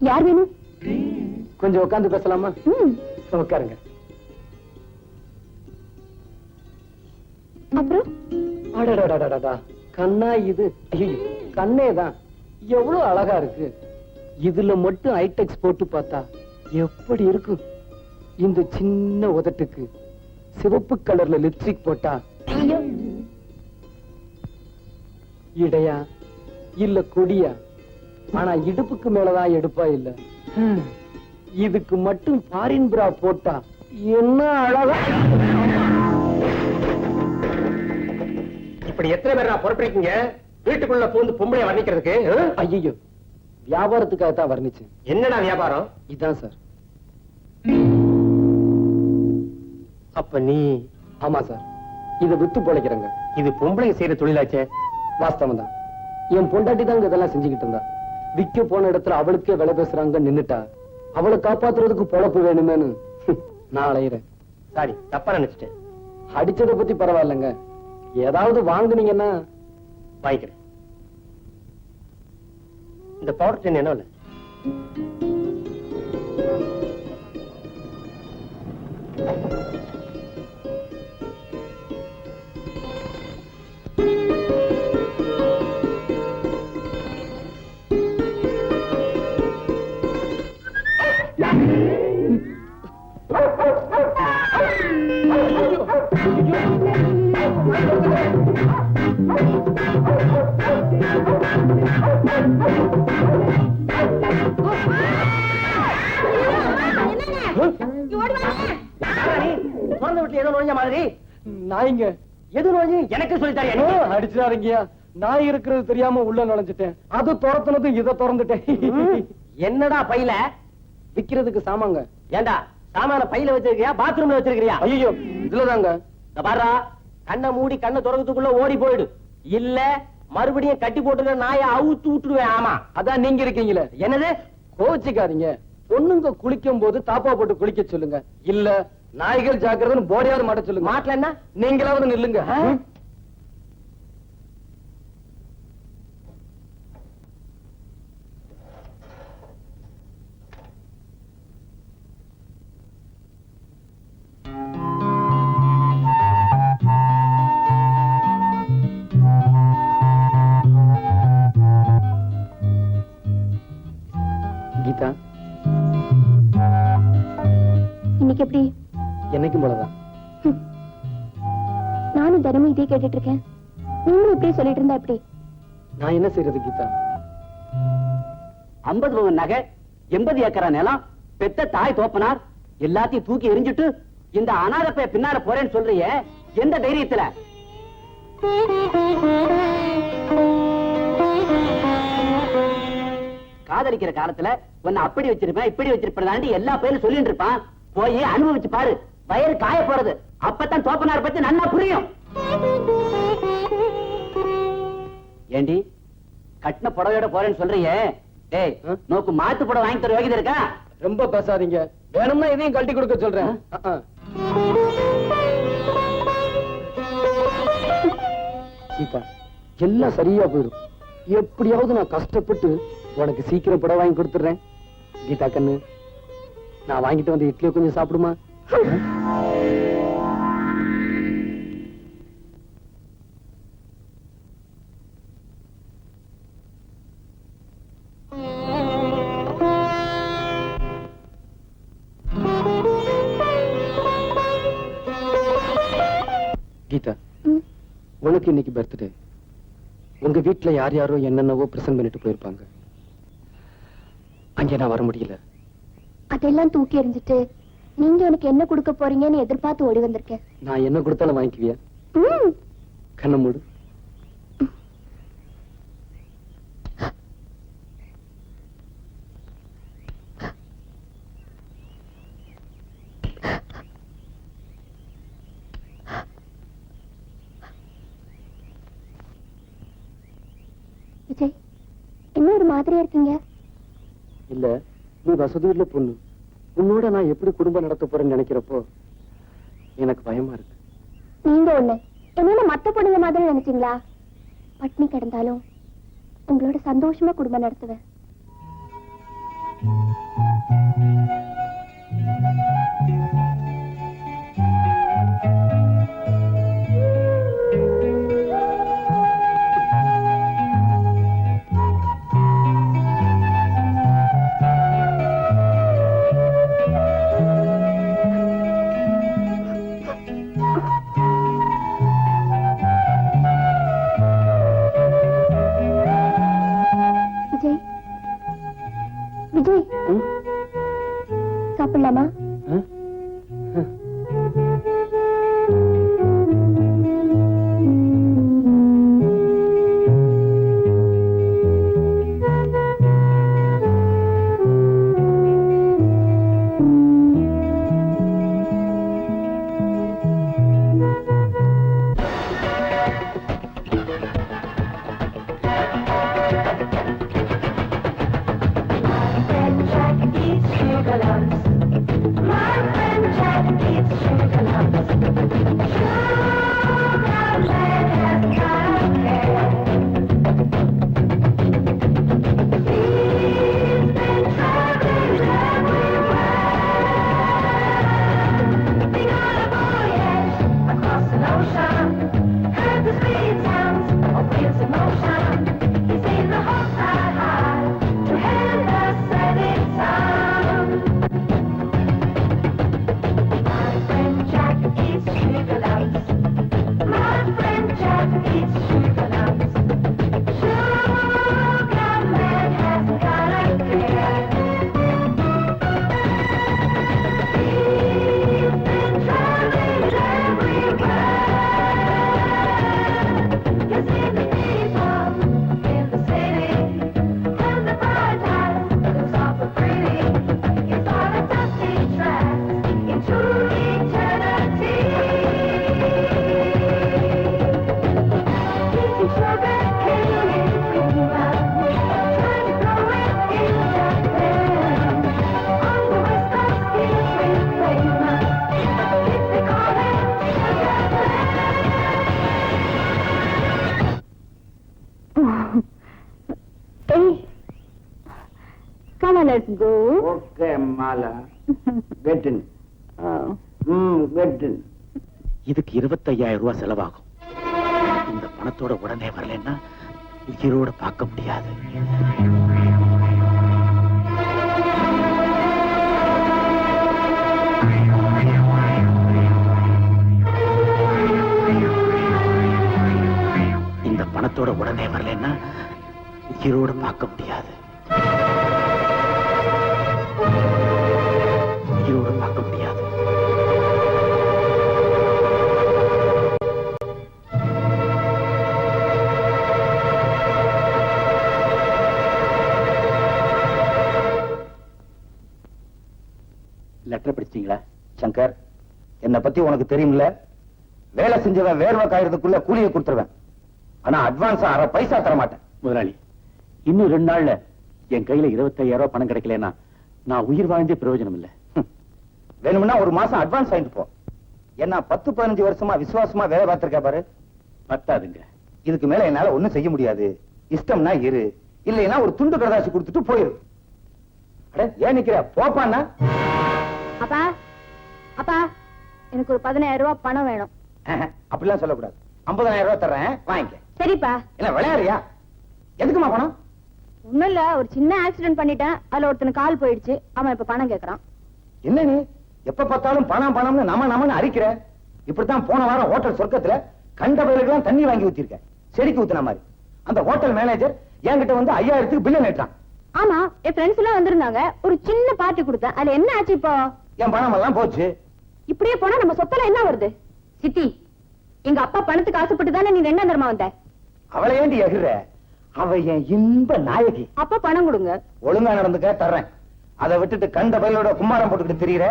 யார் வேணும்? கொஞ்சம் உட்காந்து பேசலாமா? உட்காருங்க. அப்புறம் கண்ணா இது கண்ணேதான் எவ்வளவு அழகா இருக்கு. இதுல மட்டும் ஐடெக்ஸ் போட்டு பார்த்தா எப்படி இருக்கும்? இந்த சின்ன உதட்டுக்கு சிவப்பு கலர்ல லிப்ஸ்டிக் போட்டா இடையா இல்ல கொடியா? ஆனா இடுப்புக்கு மேலதான் எடுப்பா இல்ல. இதுக்கு மட்டும் ஃபாரின் பிரா போட்டா என்ன அழகா. இப்படி எத்தனை பேர் நான் பொறுப்பிருக்கீங்க வீட்டுக்குள்ள பூந்து பொம்பளைய வர்ணிக்கிறதுக்கு? ஐயோ, வியாபாரத்துக்காக தான் வர்ணிச்சேன். என்னடா வியாபாரம்? இதான் சார். அப்ப நீ? ஆமா சார், இத வித்து பொழைக்கிறேங்க. இது பொம்பளை செய்யற தொழிலாச்சே. வாஸ்தவம் தான். என் பொண்டாட்டி தான் இதெல்லாம் செஞ்சுக்கிட்டு இருந்தா. விக்க போன இடத்துல அவளுக்கே விலை பேசுறாங்க நின்னுட்டா. அவளை காப்பாத்துறதுக்கு பொழப்பு வேணுமேனு நான் அலையிறேன். சாரி, தப்பா நினைச்சிட்டேன். அடிச்சதை பத்தி பரவாயில்லைங்க, ஏதாவது வாங்குனீங்கன்னா வாங்கிக்கிறேன். இந்த பவுடர் டின் என்ன இல்ல? நாய்ங்க. எது நோய்? எனக்கு சொல்லித்தாரு. அடிச்சாருங்கயா, நாய் இருக்கிறது தெரியாம உள்ள நுழைஞ்சிட்டேன். அது துரத்துனது இதை திறந்துட்டேன். என்னடா பையில? விக்கிறதுக்கு சாமாங்க. ஏண்டா சாமான பையில வச்சிருக்கியா பாத்ரூம்ல வச்சிருக்கியா? ஐயோ, இதுலதாங்க. பாரா, கண்ணை மூடி கண்ணை துறக்கத்துக்குள்ள ஓடி போயிடு. இல்ல மறுபடியும் கட்டி போட்டுக்கிற நாயை அவுத்து விட்டுடுவேன். ஆமா, அதான் நீங்க இருக்கீங்களே. என்னது? கோச்சிக்காதீங்க. பொண்ணுங்க குளிக்கும் போது தாப்பா போட்டு குளிக்க சொல்லுங்க. இல்ல நாய்கள் ஜாக்கிரதைன்னு போடியாவது மாட்ட சொல்லுங்க. மாட்டல என்ன? நீங்களாவது நில்லுங்க. கீதா, இன்னைக்கு எப்படி? என்னைக்கும் போலதான். நானும் தினமும் இதே கேட்டுட்டு இருக்கேன். நீங்களும் இப்படியே சொல்லிட்டு இருந்தா எப்படி? நான் என்ன செய்யறது கீதா? 50 பவுன் நகை, 80 ஏக்கரா நிலம், பெத்த தாய் தோப்பனார் எல்லாத்தையும் தூக்கி எரிஞ்சிட்டு இந்த அனாதை பின்னால போறேன்னு சொல்றிய, எந்த தைரியத்துல? காதலிக்கிற காலத்துல உன்னை அப்படி வச்சிருப்பேன் இப்படி வச்சிருப்பேன் எல்லா பேரும் சொல்லிட்டு இருப்பான். போய் அனுபவிச்சு பாரு, வயிறு காய போறது. அப்பதான் தோப்பனார் பத்தி நல்லா புரியும். ஏண்டி கட்டின புடவையோட போறேன்னு சொல்றியே, டேய் நோக்கு மாத்து புடவை வாங்கி தர யோகிதை இருக்கா? ரொம்ப பேசாதீங்க. வேணும்னா இதையும் கழட்டி கொடுக்க சொல்றேன். கீதா, எல்லாம் சரியா போயிடும். எப்படியாவது நான் கஷ்டப்பட்டு உனக்கு சீக்கிரம் புடவை வாங்கி கொடுத்துறேன். கீதா கண்ணு, நான் வாங்கிட்டு வந்து இட்லியை கொஞ்சம் சாப்பிடுமா? கீதா, உனக்கு இன்னைக்கு பர்த்டே. உங்க வீட்டுல யார் யாரோ என்னென்னவோ பிரசன்ட் பண்ணிட்டு போயிருப்பாங்க. அங்கே நான் வர முடியல. அதெல்லாம் தூக்கி எறிஞ்சிட்டு நீங்க எனக்கு என்ன கொடுக்க போறீங்கன்னு எதிர்பார்த்து ஓடி வந்திருக்கேன். நான் என்ன கொடுத்தாலும் வாங்கிக்குவியா? கண்ண மூடு. மாதிரியா இருக்கீங்க? இல்ல, நீ வசதி உள்ள பொண்ணு. உன்னோட நான் எப்படி குடும்பம் நடத்த போறேன்னு நினைக்கிறப்போ எனக்கு பயமா இருக்கு. நீங்க ஒண்ணு என்ன மத்த பொண்ணுங்க மாதிரி நினைச்சீங்களா? பட்னி கிடந்தாலும் உங்களோட சந்தோஷமா குடும்பம் நடத்துவேன். விஜய், சாப்பிடலாமா? Let's go. Okay, Mala. Get in. Get in. இதுக்கு 25,000 ரூபாய் செலவாகும். இந்த பணத்தோட உடனே வரலன்னா உயிரோட பார்க்க முடியாது. இந்த பணத்தோட உடனே வரலன்னா உயிரோட பார்க்க முடியாது. உயிரோட பார்க்க முடியாது. லெட்டர் படிச்சீங்களா? சங்கர், என்னை பத்தி உனக்கு தெரியும்ல? வேலை செஞ்சவன் வேர்வை காயறதுக்குள்ள கூலியை கொடுத்துருவேன். ஆனா அட்வான்ஸ் 1/2 பைசா தர மாட்டேன். முதலாளி, இன்னும் 2 நாள்ல என் கையில 25,000 ரூபாய் பணம் கிடைக்கலன்னா நான் உயிர் வாழ்ந்தே பிரயோஜனம் இல்லை. வேணும்னா 1 மாசம் அட்வான்ஸ் வாங்கிட்டு போ. என்ன 10-15 வருஷமா விசுவாசமா வேலை பார்த்திருக்க பாரு. பத்தாதுங்க. இதுக்கு மேல என்னால ஒண்ணும் செய்ய முடியாது. இஷ்டம்னா இரு, இல்லைன்னா ஒரு துண்டு கடதாசி கொடுத்துட்டு போயிரு. அட ஏன் நிக்கிற? போப்பான்னா. அப்பா, அப்பா, எனக்கு ஒரு 15,000 ரூபாய் பணம் வேணும். அப்படிலாம் சொல்லக்கூடாது. 50,000 ரூபாய் தர்றேன், வாங்கிக்க. சரிப்பா. என்ன விளையாடுறியா? எதுக்குமா பணம்? ஒண்ணும் இல்ல, ஒரு சின்ன ஆக்சிடென்ட் பண்ணிட்டேன். அதுல ஒருத்தனுக்கு கால் போயிடுச்சு. அவன் இப்ப பணம் கேக்குறான். என்ன நீ எப்ப பார்த்தாலும் பணம் பணம்னு நம்மன்னு அரிக்கிற? இப்படித்தான் போன வாரம் ஹோட்டல் சொர்க்கத்துல கண்ட பயிலுக்கெல்லாம் தண்ணி வாங்கி ஊத்திருக்க, செடிக்கு ஊத்துன மாதிரி. அந்த ஹோட்டல் மேனேஜர் என்கிட்ட வந்து 5,000க்கு பில்ல நேட்டான். ஆமா, என் ஃப்ரெண்ட்ஸ் எல்லாம் வந்திருந்தாங்க. ஒரு சின்ன பார்ட்டி கொடுத்தேன். அதுல என்ன ஆச்சு இப்போ? என் பணம் எல்லாம் போச்சு. இப்படியே போனா நம்ம சொத்தெல்லாம் என்ன வருது? சித்தி, எங்க அப்பா பணத்துக்கு ஆசைப்பட்டு தானே நீ 2ஆம் தரமா வந்த. அவளை ஏண்டி எகிற? அவ என் இன்ப நாயகி. அப்பா பணம் கொடுங்க. ஒழுங்கா நடந்துக்க, தர்றேன். அதை விட்டுட்டு கண்ட பயிலோட கும்மாரம் போட்டுக்கிட்டு திரியிற,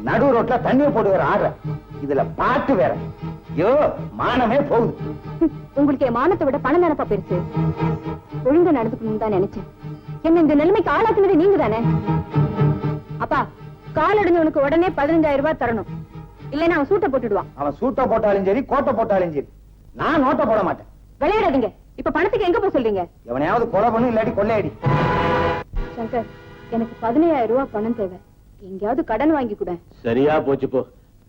நடு ரோட்ல தண்ணியை போட்டு வேற ஆடுற. இதுல பாட்டு வேற. ஐயோ, மானமே போகுது. உங்களுக்கு என் மானத்தை விட பணம் நினைப்பா பெருசு. ஒழுங்கா நடந்துக்கணும்னு தான் நினைச்சேன். என்ன இந்த நிலைமைக்கு ஆளாக்குனது நீங்க தானே? அப்பா, கால் அடைஞ்சவனுக்கு உடனே 15,000 ரூபாய் தரணும், இல்லைன்னா அவன் சூட்டை போட்டுடுவான். அவன் சூட்டை போட்டாலும் சரி கோட்டை போட்டாலும் சரி நான் நோட்டை போட மாட்டேன். விளையாடாதீங்க. இப்ப பணத்துக்கு எங்க போக சொல்றீங்க? எவனையாவது கொலை பண்ணு இல்லாட்டி கொள்ளையடி. சங்கர், எனக்கு 15,000 ரூபாய் பணம் தேவை. எங்கேயாவது கடன் வாங்கி கூட. சரியா போச்சு போ.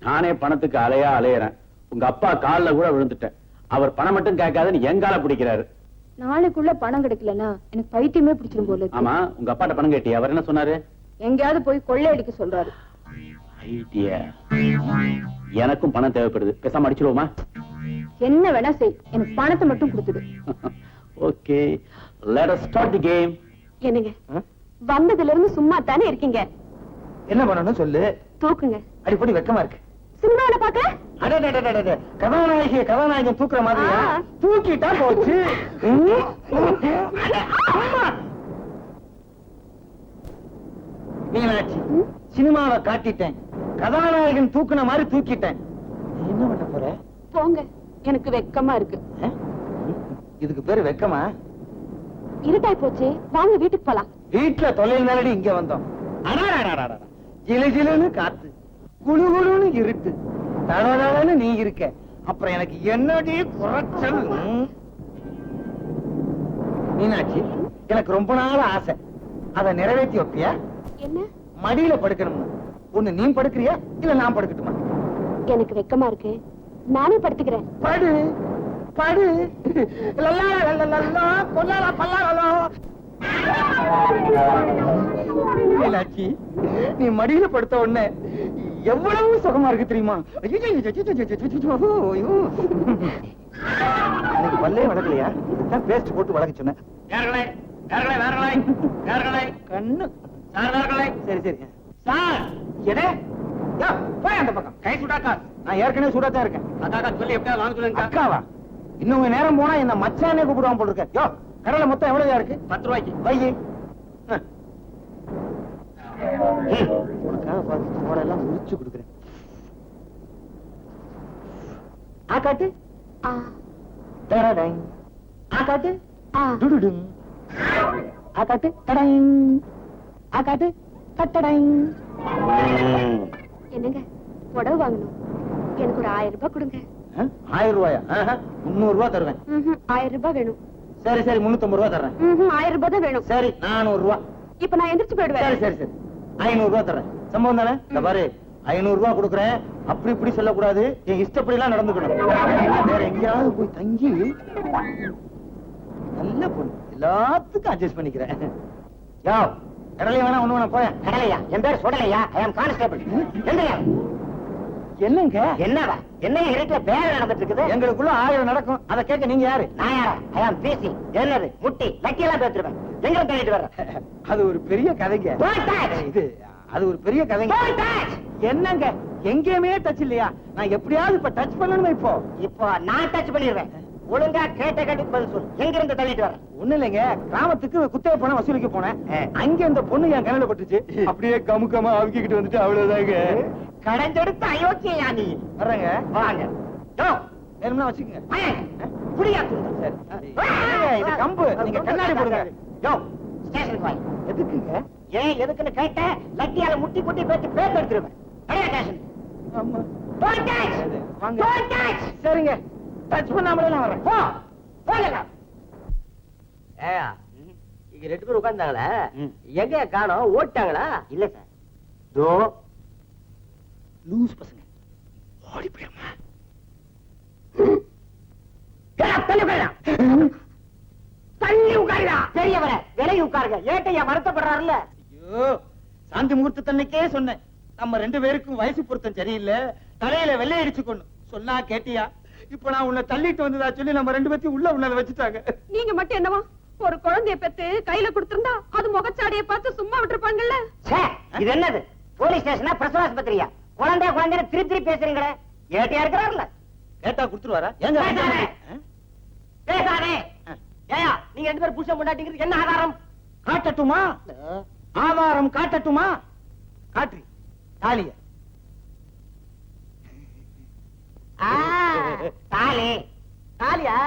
நானே பணத்துக்கு அலையா அலையறேன். உங்க அப்பா கால்ல கூட விழுந்துட்டேன். அவர் பணம் மட்டும் கேட்காதுன்னு எங்கால பிடிக்கிறாரு. நாளைக்குள்ள பணம் கிடைக்கலன்னா எனக்கு பைத்தியமே பிடிச்சிடும் போல இருக்கு. ஆமா, உங்க அப்பாட்ட பணம் கேட்டி அவர் என்ன சொன்னாரு? எங்கேயாவது போய் கொள்ளையடிக்க சொல்றாரு. ஐடியா. எனக்கும் பணம் தேவைப்படுது. பேசாம அடிச்சிருவோமா? என்ன வேணா செய், எனக்கு பணத்தை மட்டும் கொடுத்துடு. Okay, let us start the game. என்னங்க, வந்ததுல இருந்து சும்மா தானே இருக்கீங்க. என்ன பண்ணணும் சொல்லு. தூக்குங்க. அடிப்படி வெக்கமா இருக்கு. சினிமாவில பாக்க கதாநாயகன் தூக்குற மாதிரியா? தூக்கிட்டா போச்சு. மீனாட்சி, சினிமாவை காட்டிட்டேன், கதாநாயகன் தூக்குன மாதிரி தூக்கிட்டேன். நீ என்ன பண்ண போற? போங்க, எனக்கு வெக்கமா இருக்கு. இதுக்கு பேரு வெக்கமா? இருட்டாய் போச்சு, வாங்க வீட்டுக்கு போலாம். வீட்டுல தொலைல் நாளடி இங்க வந்தோம். ஜிலு ஜிலுன்னு காத்து, குளு குளுன்னு இருட்டு, தடதடன்னு நீ இருக்க. அப்புறம் எனக்கு என்னடி குறைச்சல்? மீனாட்சி, எனக்கு ரொம்ப நாள் ஆசை, அதை நிறைவேற்றி வைப்பியா? என்ன? மடியில படுக்கணும்னு. ஒண்ணு நீ படுக்கிறியா இல்ல நான் படுக்கட்டுமா? எனக்கு வெக்கமா இருக்கு, நானே படுத்துக்கிறேன். படு படு. லல்லா லல்லா கொல்லாலா பல்லாலா. மீனாட்சி, நீ மடியில படுத்த உடனே எவ்வளவு சுகமா இருக்கு தெரியுமா? எனக்கு பல்லே வளர்க்கலையா? இதுதான் பேஸ்ட் போட்டு வளர்க்க சொன்னேன். கண்ணு. சரி சரி சார். எது? யோ, போய் அந்த பக்கம். கை சுடாக்கா. நான் ஏற்கனவே சுடாத்தான் இருக்கேன். அக்காக்கா சொல்லி எப்படியா வாங்க சொல்லுங்க. அக்காவா? இன்னும் கொஞ்ச நேரம் போனா என்ன மச்சானே கூப்பிடுவான் போல இருக்க. யோ, கடலை மொத்தம் எவ்வளவு இருக்கு? 10 ரூபாய்க்கு. வையி. உனக்காக பார்த்து மோடெல்லாம் முடிச்சு கொடுக்குறேன். ஆ காட்டு. டடடங். ஆ காட்டு. டுடுடுங். ஆ காட்டு. டடங். ஆ காட்டு. கட்டடங். என்னங்க, புடவை வாங்கணும், எனக்கு ஒரு 1000 ரூபாய் கொடுங்க. 1000 ரூபாயா? 300 ரூபாய் தருவேன். 1000 ரூபாய் வேணும். சரி சரி, 350 ரூபாய் தர்றேன். 1000 ரூபாய் தான் வேணும். சரி, 400 ரூபாய். இப்ப நான் எந்திரிச்சு போயிடுவேன். சரி சரி சரி, 500 ரூபாய் தர்றேன். சம்பவம் தானே? இந்த பாரு, 500 ரூபாய் கொடுக்குறேன். அப்படி இப்படி சொல்லக்கூடாது, என் இஷ்டப்படி எல்லாம் நடந்துக்கணும். வேற எங்கேயாவது போய் தங்கி நல்ல பொண்ணு, எல்லாத்துக்கும் அட்ஜஸ்ட் பண்ணிக்கிறேன். யோ, கடலையா வேணா ஒண்ணு வேணா போய. கடலையா? என் பேர் சுடலையா? ஐ அம் கான்ஸ்டபிள். என்னங்க? என்னவா? என்ன இருட்டுல பேர நடந்துட்டு இருக்குது? எங்களுக்குள்ள 1000 நடக்கும், அதை கேட்க நீங்க யாரு? நான் யாரா? ஐ அம் பிசி. என்னது? முட்டி லக்கி எல்லாம் பேத்துருவேன். எங்க தேடிட்டு வர்றேன்? அது ஒரு பெரிய கதைங்க. இது அது ஒரு பெரிய கதைங்க. என்னங்க, எங்கேயுமே டச் இல்லையா? நான் எப்படியாவது இப்ப டச் பண்ணணுமே. இப்போ நான் டச் பண்ணிடுறேன். ஒழுங்கா கேட்ட கேட்டுக்கு பதில் சொல்லு. எங்க இருந்து தள்ளிட்டு வர? ஒண்ணு இல்லைங்க, கிராமத்துக்கு குத்தகை பணம் வசூலிக்க போனேன். அங்க இந்த பொண்ணு என் கண்ணுல பட்டுச்சு. அப்படியே கமுக்கமா அவுக்கிட்டு வந்துட்டு அவ்வளவுதாங்க. கடைஞ்செடுத்து அயோக்கியா நீ. வர்றேங்க. வாங்க. யோ, வேணும்னா வச்சுக்கோங்க. புடியா. சரி, இது கம்பு, நீங்க கண்ணாடி போடுங்க. யோ, ஸ்டேஷனுக்கு வாங்க. எதுக்குங்க? ஏன் எதுக்குன்னு கேட்ட, லட்டியால முட்டி முட்டி பேத்து பேத்து எடுத்துருவேன். அடையா ஸ்டேஷன். ஆமா. Don't touch. வாங்க. Don't touch. சரிங்க, டச் பண்ணாமலே நான் வரேன். போ. போங்க. ஏயா, இங்க 2 பேர் உட்கார்ந்தாங்களே, எங்க காணோம்? ஓட்டாங்களா? இல்ல சார். தோ லூஸ் பசங்க ஓடி போயிடுமா? தள்ளி உட்காருடா. பெரியவர விலகி உட்காருங்க. ஏட்டையா வருத்தப்படுறாருல்ல? ஐயோ, சாந்தி முகூர்த்தன்னைக்கே சொன்னேன், நம்ம 2 பேருக்கும் வயசு பொருத்தம் சரியில்லை, தலையில வெள்ளை அடிச்சு கொண்டு சொன்னா கேட்டியா? இப்ப நான் உன்னை தள்ளிட்டு வந்ததா சொல்லி நம்ம 2 பேத்தையும் உள்ள வச்சுட்டாங்க. நீங்க மட்டும் என்னவா ஒரு குழந்தைய பெத்து கையில கொடுத்திருந்தா அது முகச்சாடியை பார்த்து சும்மா விட்டுருப்பாங்கல்ல. இது என்னது? போலீஸ் ஸ்டேஷனா பிரசவ ஆஸ்பத்திரியா? குழந்தை திருப்பி பேசுறீங்களே. ஏட்டையா இருக்கிறாருல்ல? கேட்டா கொடுத்துருவாரா? ஏங்க பேசாதே. ஏயா, நீங்க 2 பேரும் புருஷன் பொண்டாட்டிங்கிறது என்ன ஆதாரம்? காட்டட்டுமா? ஆதாரம் காட்டட்டுமா? காட்டு தாலிய. தாலி தாலியா?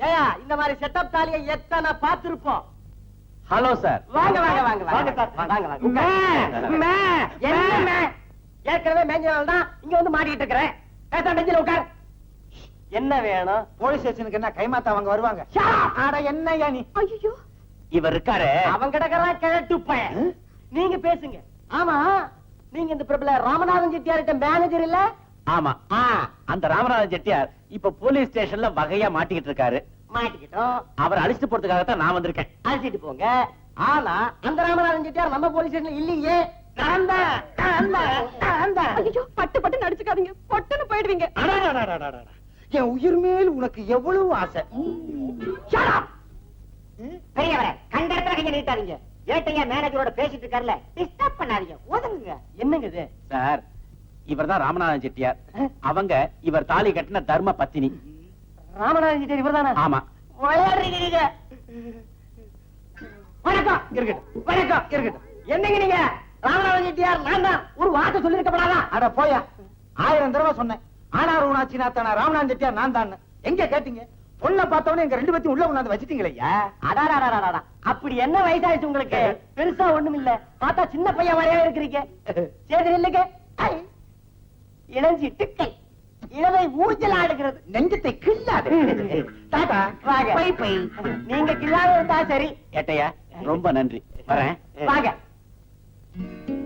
ஏயா, இந்த மாதிரி செட்டப் தாலியை எத்தனை பார்த்திருப்போம். Hello sir. வாங்க வாங்க வாங்க வாங்க வாங்க வாங்க மே என்ன மே ஏற்கனவே மேஞ்சனால தான் இங்க வந்து மாட்டிட்டு இருக்கறேன். பேசா பெஞ்சில உட்கார். என்ன வேணும்? போலீஸ் ஸ்டேஷனுக்கு என்ன கைமாத்தா அவங்க வருவாங்க? அட என்னய்யா நீ? ஐயோ, இவர் இருக்காரு. அவன் கிடக்குறான் கிழட்டு பையன். நீங்க பேசுங்க. ஆமா, நீங்க இந்த பிரபல ராமநாதன் செட்டியார்ட்ட மேனேஜர் இல்ல? ஆமா. அந்த ராமநாதன் செட்டியார் இப்ப போலீஸ் ஸ்டேஷன்ல வகையா மாட்டிக்கிட்டு இருக்காரு. மாட்டிக்கிட்டோம். அவர் அழிச்சிட்டு போறதுக்காகத்தான் நான் வந்திருக்கேன். அழைச்சிட்டு போங்க. ஆனா அந்த ராமநாதன் செட்டியார் நம்ம போலீஸ் ஸ்டேஷன்ல இல்லையே. ஐயோ, பட்டு பட்டு நடிச்சுக்காதீங்க, பொட்டுன்னு போயிடுவீங்க. என் உயிர் மேல் உனக்கு எவ்வளவு ஆசை. பெரியவரே, கண்ட இடத்துல கைய நீட்டாதீங்க. ஏட்டையா மேனேஜரோட பேசிட்டு இருக்காருல்ல, டிஸ்டர்ப் பண்ணாதீங்க, ஒதுங்குங்க. என்னங்க இது? சார், இவர்தான் ராமநாதன் செட்டியார். அவங்க இவர் தாலி கட்டின தர்ம பத்தினி. ராமநாதன் செட்டியார் இவர்தானா? ஆமா. விளையாடுறீங்க. வணக்கம். இருக்கட்டும் வணக்கம். இருக்கட்டும். என்னங்க நீங்க? ராமநாதன் செட்டியார் நான் தான். ஒரு வார்த்தை சொல்லிருக்கப்படாதா? அட போயா, 1000 தடவை சொன்னேன். ஆனார் ஊனாச்சி நாத்தானா ராமநாதன் செட்டியார் நான் தான். எங்க கேட்டீங்க? பொண்ணை பார்த்தவனே எங்க 2 பேத்தையும் உள்ள கொண்டாந்து வச்சிட்டீங்களா? அடாடாடாடாடா, அப்படி என்ன வயசாயிடுச்சு உங்களுக்கு? பெருசா ஒண்ணும் இல்ல, பார்த்தா சின்ன பையன் மாதிரியா இருக்கிறீங்க. சரி இல்லைங்க, இளஞ்சிட்டு கை இளவை ஊஞ்சல் ஆடுகிறது. நெஞ்சத்தை கிள்ளாது. டாடா, வாங்க. Bye bye. நீங்க கிள்ளாத இருந்தா சரி. ஏட்டையா, ரொம்ப நன்றி. வரேன். வாங்க.